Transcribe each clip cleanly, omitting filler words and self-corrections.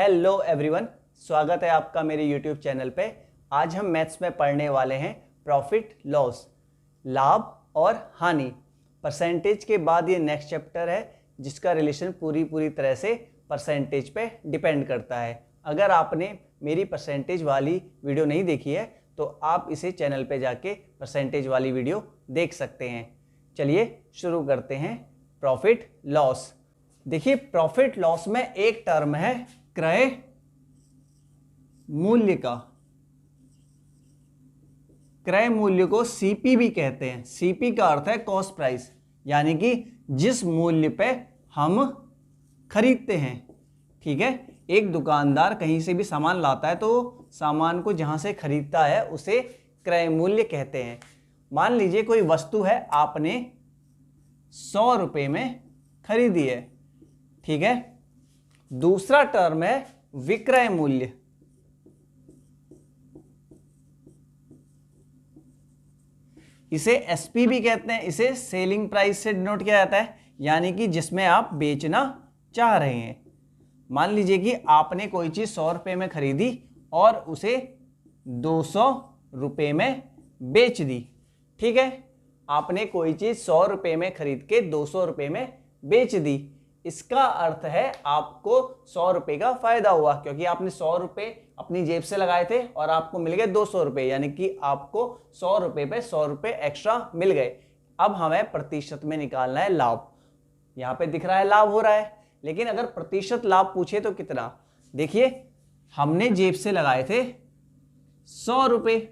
Hello everyone, स्वागत है आपका मेरे यूट्यूब चैनल पे। आज हम मैथ्स में पढ़ने वाले हैं प्रॉफिट लॉस, लाभ और हानि। परसेंटेज के बाद ये नेक्स्ट चैप्टर है जिसका रिलेशन पूरी तरह से परसेंटेज पे डिपेंड करता है। अगर आपने मेरी परसेंटेज वाली वीडियो नहीं देखी है तो आप इसे चैनल पे जाके परसेंटेज वाली वीडियो देख सकते हैं। चलिए शुरू करते हैं। प्रॉफिट लॉस, देखिए प्रॉफिट लॉस में एक टर्म है क्रय मूल्य का। क्रय मूल्य को सीपी भी कहते हैं। सीपी का अर्थ है कॉस्ट प्राइस, यानी कि जिस मूल्य पे हम खरीदते हैं। ठीक है, एक दुकानदार कहीं से भी सामान लाता है तो सामान को जहां से खरीदता है उसे क्रय मूल्य कहते हैं। मान लीजिए कोई वस्तु है, आपने 100 रुपए में खरीदी है। ठीक है, दूसरा टर्म है विक्रय मूल्य। इसे एसपी भी कहते हैं। इसे सेलिंग प्राइस से डिनोट किया जाता है, यानी कि जिसमें आप बेचना चाह रहे हैं। मान लीजिए कि आपने कोई चीज 100 रुपए में खरीदी और उसे 200 रुपए में बेच दी। ठीक है, आपने कोई चीज 100 रुपए में खरीद के 200 रुपए में बेच दी। इसका अर्थ है आपको 100 रुपए का फायदा हुआ, क्योंकि आपने 100 रुपए अपनी जेब से लगाए थे और आपको मिल गए 200 रुपए, यानी कि आपको 100 रुपए पे 100 रुपए एक्स्ट्रा मिल गए। अब हमें प्रतिशत में निकालना है लाभ। यहां पे दिख रहा है लाभ हो रहा है, लेकिन अगर प्रतिशत लाभ पूछे तो कितना। देखिए, हमने जेब से लगाए थे 100 रुपए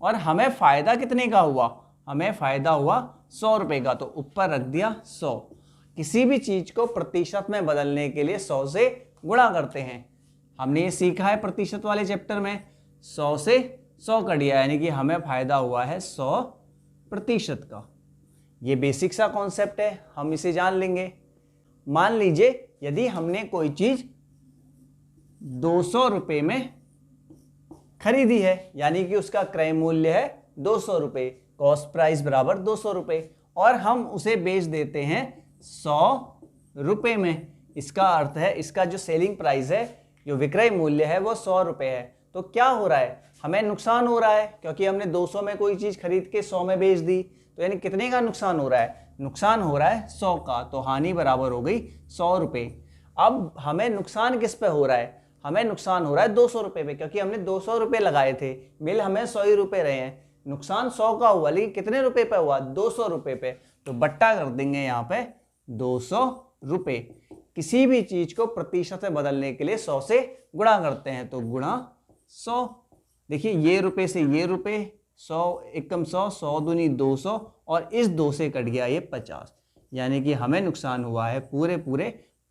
और हमें फायदा कितने का हुआ? हमें फायदा हुआ 100 रुपए का, तो ऊपर रख दिया 100। किसी भी चीज को प्रतिशत में बदलने के लिए 100 से गुणा करते हैं। हमने ये सीखा है प्रतिशत वाले चैप्टर में। 100 से 100 कट गया, यानी कि हमें फायदा हुआ है 100% का। ये बेसिक सा कॉन्सेप्ट है, हम इसे जान लेंगे। मान लीजिए यदि हमने कोई चीज 200 रुपए में खरीदी है, यानी कि उसका क्रय मूल्य है 200 रुपए, कॉस्ट प्राइस बराबर 200 रुपए, और हम उसे बेच देते हैं 100 रुपए में। इसका अर्थ है इसका जो सेलिंग प्राइस है, जो विक्रय मूल्य है, वो 100 रुपए है। तो क्या हो रहा है? हमें नुकसान हो रहा है, क्योंकि हमने 200 में कोई चीज खरीद के 100 में बेच दी। तो यानी कितने का नुकसान हो रहा है? नुकसान हो रहा है 100 का। तो हानि बराबर हो गई 100 रुपए। अब हमें नुकसान किस पे हो रहा है? हमें नुकसान हो रहा है 200 रुपए पे, क्योंकि हमने 200 रुपए लगाए थे, मिल हमें 100 ही रुपए रहे हैं। नुकसान 100 का हुआ, लेकिन कितने रुपए पे हुआ? 200 रुपए पे। तो बट्टा कर देंगे यहाँ पे 200 रुपए। किसी भी चीज को प्रतिशत में बदलने के लिए 100 से गुणा करते हैं, तो गुणा 100। देखिए, ये रुपए से ये रुपए, 100 एकम 100, 100 दूनी 200, और इस 2 से कट गया ये 50, यानी कि हमें नुकसान हुआ है पूरे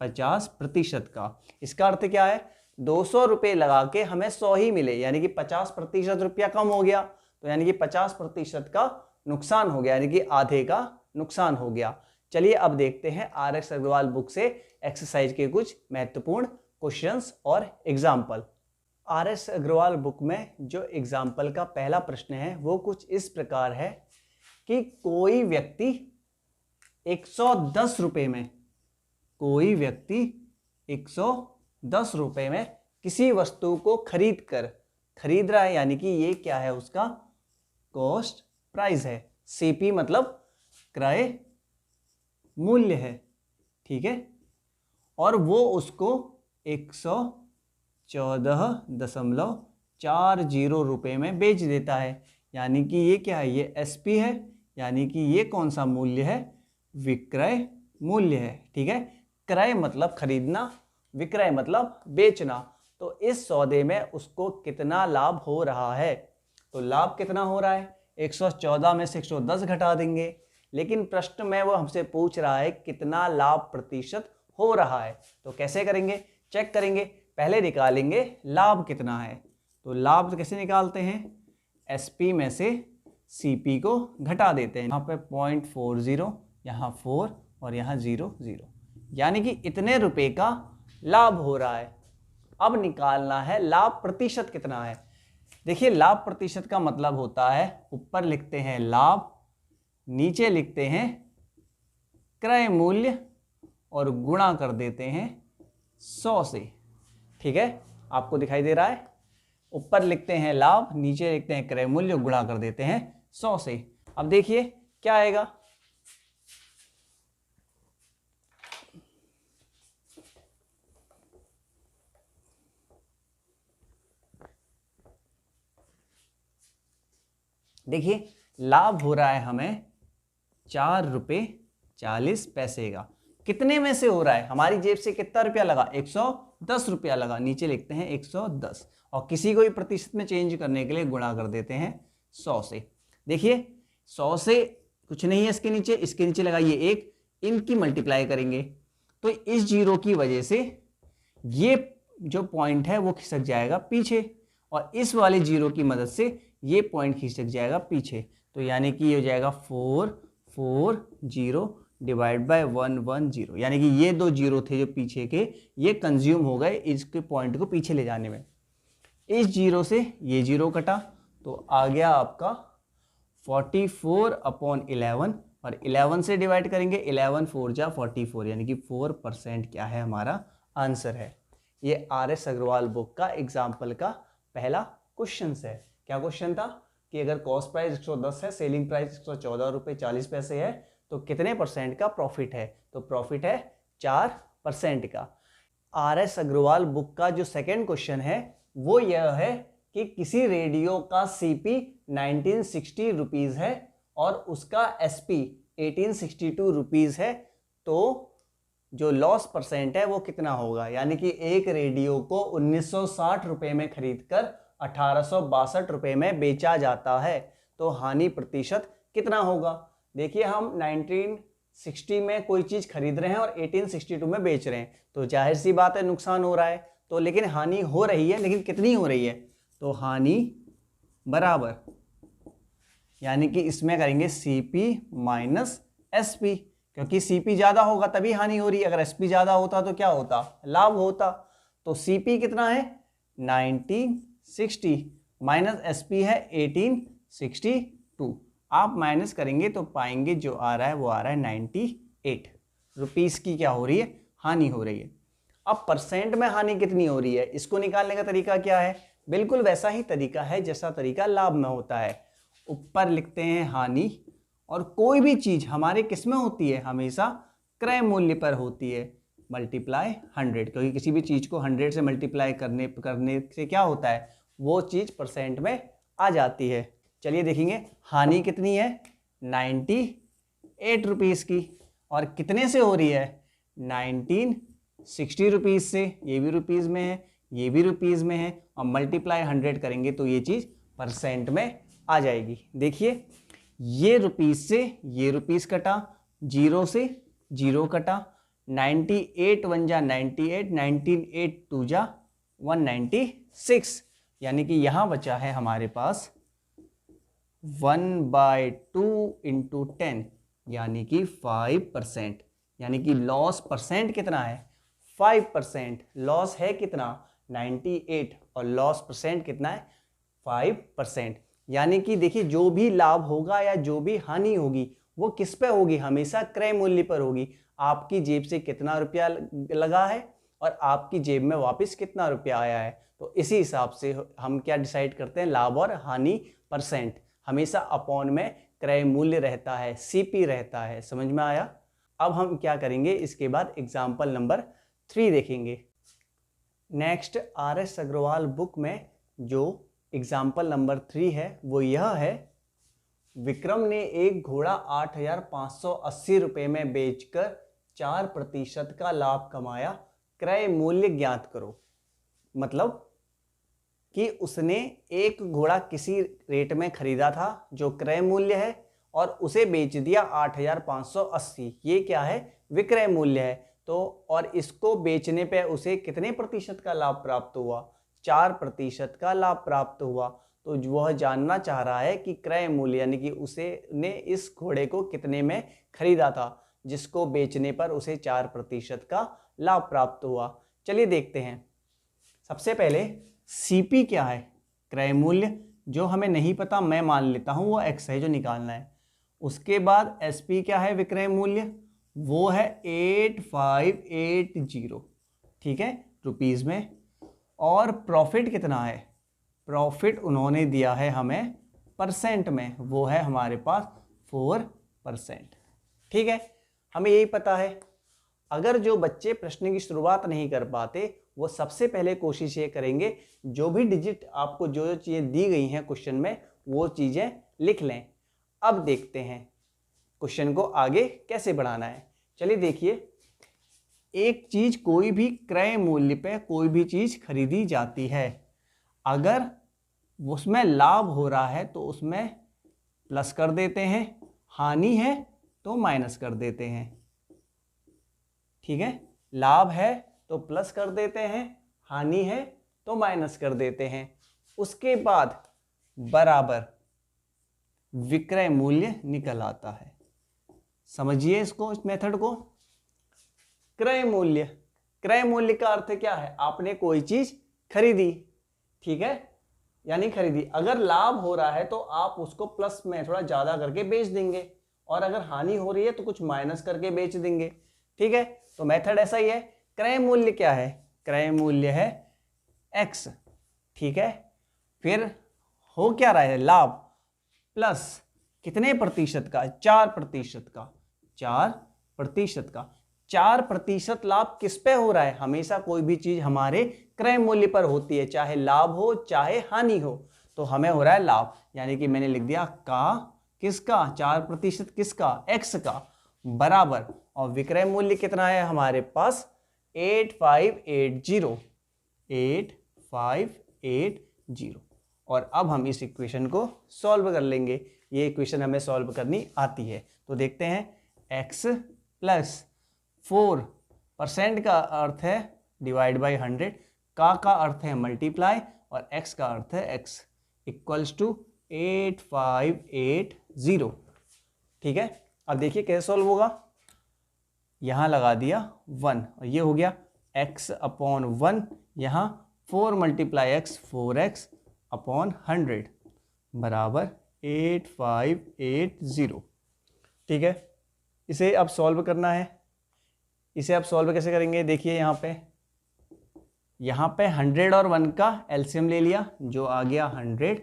50% का। इसका अर्थ क्या है? 200 रुपए लगा के हमें 100 ही मिले, यानी कि 50% रुपया कम हो गया। तो यानी कि 50% का नुकसान हो गया, यानी कि आधे का नुकसान हो गया। चलिए अब देखते हैं RS अग्रवाल बुक से एक्सरसाइज के कुछ महत्वपूर्ण क्वेश्चंस और एग्जाम्पल। RS अग्रवाल बुक में जो एग्जाम्पल का पहला प्रश्न है वो कुछ इस प्रकार है कि कोई व्यक्ति 110 रुपए में, कोई व्यक्ति 110 रुपए में किसी वस्तु को खरीद रहा है, यानी कि ये क्या है? उसका कॉस्ट प्राइस है। सीपी मतलब क्रय मूल्य है। ठीक है, और वो उसको 114.40 रुपए में बेच देता है, यानी कि ये क्या है? ये एसपी है, यानी कि ये कौन सा मूल्य है? विक्रय मूल्य है। ठीक है, क्रय मतलब खरीदना, विक्रय मतलब बेचना। तो इस सौदे में उसको कितना लाभ हो रहा है? तो लाभ कितना हो रहा है? 114 में से 110 घटा देंगे, लेकिन प्रश्न में वो हमसे पूछ रहा है कितना लाभ प्रतिशत हो रहा है। तो कैसे करेंगे? चेक करेंगे। पहले निकालेंगे लाभ कितना है। तो लाभ कैसे निकालते हैं? एसपी में से सीपी को घटा देते हैं। यहाँ पे 0.40, यहाँ 4 और यहाँ 0, यानी कि इतने रुपए का लाभ हो रहा है। अब निकालना है लाभ प्रतिशत कितना है। देखिए, लाभ प्रतिशत का मतलब होता है, ऊपर लिखते हैं लाभ, नीचे लिखते हैं क्रय मूल्य और गुणा कर देते हैं 100 से। ठीक है, आपको दिखाई दे रहा है। ऊपर लिखते हैं लाभ, नीचे लिखते हैं क्रय मूल्य, गुणा कर देते हैं 100 से। अब देखिए क्या आएगा, देखिए लाभ हो रहा है हमें 4 रुपये 40 पैसे का। कितने में से हो रहा है, हमारी जेब से कितना रुपया लगा, 110 रुपया लगा। नीचे लिखते हैं 110 और किसी को भी प्रतिशत में चेंज करने के लिए गुणा कर देते हैं 100 से। देखिए 100 से कुछ नहीं है इसके नीचे लगाइए 1, इनकी मल्टीप्लाई करेंगे तो इस जीरो की वजह से ये जो पॉइंट है वो खिसक जाएगा पीछे, और इस वाले जीरो की मदद से ये पॉइंट खिसक जाएगा पीछे। तो यानी कि ये हो जाएगा 440 डिवाइड बाय 110, यानी कि ये दो जीरो थे जो पीछे के, ये कंज्यूम हो गए इसके पॉइंट को पीछे ले जाने में। इस जीरो से ये जीरो कटा तो आ गया आपका 44/11, और 11 से डिवाइड करेंगे, 11 4 जा 44, यानी कि 4% क्या है हमारा आंसर है। ये RS अग्रवाल बुक का एग्जाम्पल का पहला क्वेश्चन है। क्या क्वेश्चन था कि अगर कॉस्ट प्राइस 110 है, सेलिंग प्राइस 114 रुपये 40 पैसे है, तो कितने परसेंट का प्रॉफिट है, तो प्रॉफिट है 4% का। RS अग्रवाल बुक का जो सेकेंड क्वेश्चन है वो यह है कि किसी रेडियो का CP 1960 रुपीज है और उसका SP 1862 रुपीज है, तो जो लॉस परसेंट है वो कितना होगा। यानी कि एक रेडियो को 1960 रुपये में खरीदकर 1862 रुपये में बेचा जाता है, तो हानि प्रतिशत कितना होगा। देखिए हम 1960 में कोई चीज खरीद रहे हैं और 1862 में बेच रहे हैं, तो जाहिर सी बात है नुकसान हो रहा है, तो लेकिन हानि हो रही है, लेकिन कितनी हो रही है, तो हानि बराबर, यानी कि इसमें करेंगे CP माइनस SP, क्योंकि CP ज्यादा होगा तभी हानि हो रही है, अगर SP ज्यादा होता तो क्या होता, लाभ होता। तो CP कितना है 1960 माइनस SP है 1862, आप माइनस करेंगे तो पाएंगे जो आ रहा है वो आ रहा है 98 रुपीस की क्या हो रही है, हानि हो रही है। अब परसेंट में हानि कितनी हो रही है, इसको निकालने का तरीका क्या है, बिल्कुल वैसा ही तरीका है जैसा तरीका लाभ में होता है। ऊपर लिखते हैं हानि, और कोई भी चीज हमारे किस में होती है, हमेशा क्रय मूल्य पर होती है, मल्टीप्लाई 100, क्योंकि किसी भी चीज को 100 से मल्टीप्लाई करने से क्या होता है, वो चीज परसेंट में आ जाती है। चलिए देखेंगे हानि कितनी है 98 रुपीस की, और कितने से हो रही है 1960 रुपीज से, ये भी रुपीज में है ये भी रुपीज में है, और मल्टीप्लाई 100 करेंगे तो ये चीज परसेंट में आ जाएगी। देखिए ये रुपीज से ये रुपीज कटा, जीरो से जीरो कटा, 98 1 जा 98, 98 2 जा 196, यानी कि यहां बचा है हमारे पास 1/2 × 10, यानी कि 5%, यानी कि लॉस परसेंट कितना है 5%, लॉस है कितना 98 और लॉस परसेंट कितना है 5%। यानी कि देखिए जो भी लाभ होगा या जो भी हानि होगी वो किस पे होगी, हमेशा क्रय मूल्य पर होगी। आपकी जेब से कितना रुपया लगा है और आपकी जेब में वापस कितना रुपया आया है, तो इसी हिसाब से हम क्या डिसाइड करते हैं, लाभ और हानि परसेंट हमेशा अपॉन में क्रय मूल्य रहता है, CP रहता है। समझ में आया। अब हम क्या करेंगे, इसके बाद एग्जाम्पल नंबर 3 देखेंगे। नेक्स्ट RS अग्रवाल बुक में जो एग्जाम्पल नंबर 3 है वो यह है, विक्रम ने एक घोड़ा 8,580 रुपये में बेचकर 4% का लाभ कमाया, क्रय मूल्य ज्ञात करो। मतलब कि उसने एक घोड़ा किसी रेट में खरीदा था जो क्रय मूल्य है और उसे बेच दिया 8,580, ये क्या है विक्रय मूल्य है। तो और इसको बेचने पे उसे कितने प्रतिशत का लाभ प्राप्त हुआ, 4% का लाभ प्राप्त हुआ। तो वह जानना चाह रहा है कि क्रय मूल्य यानी कि उसे ने इस घोड़े को कितने में खरीदा था जिसको बेचने पर उसे 4% का लाभ प्राप्त हुआ। चलिए देखते हैं। सबसे पहले CP क्या है, क्रय मूल्य, जो हमें नहीं पता मैं मान लेता हूं वो X है जो निकालना है। उसके बाद SP क्या है विक्रय मूल्य, वो है 8580, ठीक है रुपीज में। और प्रॉफिट कितना है, प्रॉफिट उन्होंने दिया है हमें परसेंट में, वो है हमारे पास 4%। ठीक है, हमें यही पता है। अगर जो बच्चे प्रश्न की शुरुआत नहीं कर पाते वो सबसे पहले कोशिश ये करेंगे जो भी डिजिट आपको जो चीज़ें दी गई हैं क्वेश्चन में वो चीज़ें लिख लें। अब देखते हैं क्वेश्चन को आगे कैसे बढ़ाना है। चलिए देखिए, एक चीज़ कोई भी क्रय मूल्य पे कोई भी चीज़ खरीदी जाती है, अगर उसमें लाभ हो रहा है तो उसमें प्लस कर देते हैं, हानि है तो माइनस कर देते हैं। ठीक है, लाभ है तो प्लस कर देते हैं, हानि है तो माइनस कर देते हैं। उसके बाद बराबर विक्रय मूल्य निकल आता है। समझिए इसको, इस मेथड को। क्रय मूल्य, क्रय मूल्य का अर्थ क्या है, आपने कोई चीज खरीदी, ठीक है, यानी खरीदी। अगर लाभ हो रहा है तो आप उसको प्लस में थोड़ा ज्यादा करके बेच देंगे, और अगर हानि हो रही है तो कुछ माइनस करके बेच देंगे। ठीक है, तो मेथड ऐसा ही है। क्रय मूल्य क्या है, क्रय मूल्य है x। ठीक है, फिर हो क्या रहा है, लाभ प्लस कितने प्रतिशत का, 4% का, 4% का। 4% लाभ किस पे हो रहा है, हमेशा कोई भी चीज हमारे क्रय मूल्य पर होती है, चाहे लाभ हो चाहे हानि हो, तो हमें हो रहा है लाभ, यानी कि मैंने लिख दिया का, किसका, 4% किसका, x का, बराबर, और विक्रय मूल्य कितना है हमारे पास 8580, 8580। और अब हम इस इक्वेशन को सॉल्व कर लेंगे। ये इक्वेशन हमें सॉल्व करनी आती है, तो देखते हैं। x प्लस 4% का अर्थ है डिवाइड बाई 100, का अर्थ है मल्टीप्लाई, और x का अर्थ है x, इक्वल्स टू 8580। ठीक है, अब देखिए कैसे सॉल्व होगा। यहां लगा दिया 1 और ये हो गया x अपॉन 1, यहाँ 4 मल्टीप्लाई x, 4x अपॉन 100 बराबर 8580। ठीक है, इसे अब सॉल्व करना है। इसे अब सॉल्व कैसे करेंगे, देखिए यहाँ पे 100 और 1 का एलसीएम ले लिया, जो आ गया 100।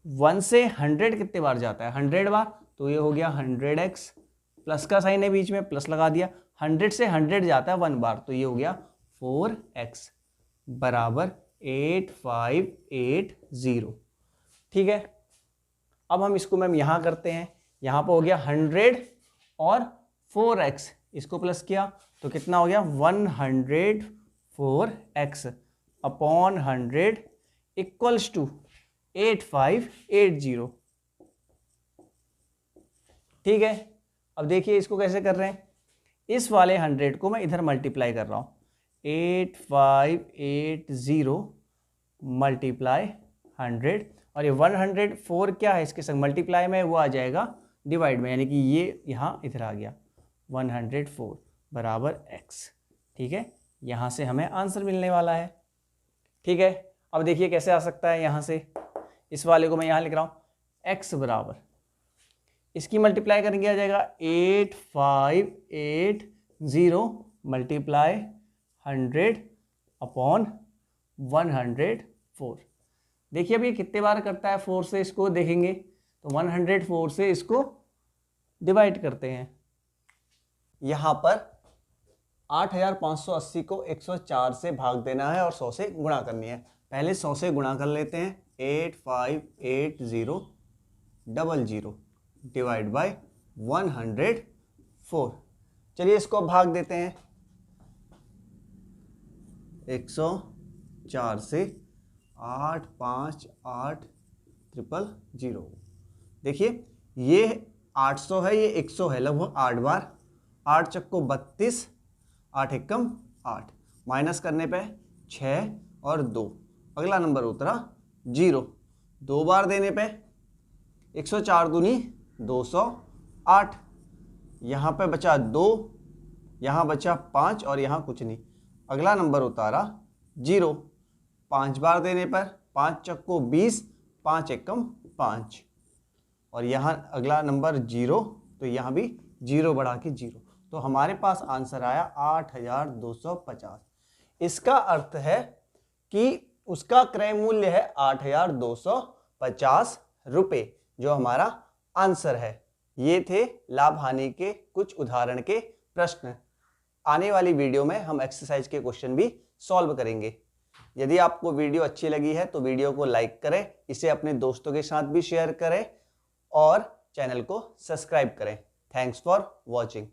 1 से 100 कितने बार जाता है, 100 बार, तो ये हो गया 100x, प्लस का साइन है बीच में, प्लस लगा दिया। 100 से 100 जाता है 1 बार, तो ये हो गया 4x बराबर 8580। ठीक है, अब हम इसको मैम यहाँ करते हैं। यहाँ पर हो गया 100 और 4x, इसको प्लस किया तो कितना हो गया 104x अपॉन 100 इक्वल्स टू 8580। ठीक है, अब देखिए इसको कैसे कर रहे हैं। इस वाले 100 को मैं इधर मल्टीप्लाई कर रहा हूँ, 8580 मल्टीप्लाई 100, और ये 104 क्या है इसके संग मल्टीप्लाई में, वो आ जाएगा डिवाइड में, यानी कि ये यहाँ इधर आ गया 104 बराबर x। ठीक है, यहाँ से हमें आंसर मिलने वाला है। ठीक है, अब देखिए कैसे आ सकता है। यहाँ से इस वाले को मैं यहाँ लिख रहा हूँ, x बराबर, इसकी मल्टीप्लाई करेंगे आ जाएगा 8580 मल्टीप्लाई 100 अपॉन 104। देखिए अभी कितने बार करता है, 4 से इसको देखेंगे तो 104 से इसको डिवाइड करते हैं। यहाँ पर 8580 को 104 से भाग देना है और 100 से गुणा करनी है। पहले 100 से गुणा कर लेते हैं, 858000 डिवाइड बाई 104। चलिए इसको भाग देते हैं 104 से, 858000। देखिए ये 800 है, ये 100 है, लगभग 8 बार, 8 चक्को 32, 8 एकम 8, माइनस करने पे 6 और 2, अगला नंबर उतरा 0। 2 बार देने पे 104 दूनी 208, यहाँ पे बचा 2, यहाँ बचा 5 और यहाँ कुछ नहीं, अगला नंबर उतारा 0। 5 बार देने पर 5 चक्को 20, 5 एकम 5, और यहाँ अगला नंबर 0, तो यहाँ भी 0 बढ़ा के 0, तो हमारे पास आंसर आया 8250। इसका अर्थ है कि उसका क्रय मूल्य है 8,250 रुपए, जो हमारा आंसर है। ये थे लाभ हानि के कुछ उदाहरण के प्रश्न। आने वाली वीडियो में हम एक्सरसाइज के क्वेश्चन भी सॉल्व करेंगे। यदि आपको वीडियो अच्छी लगी है तो वीडियो को लाइक करें, इसे अपने दोस्तों के साथ भी शेयर करें और चैनल को सब्सक्राइब करें। Thanks for watching.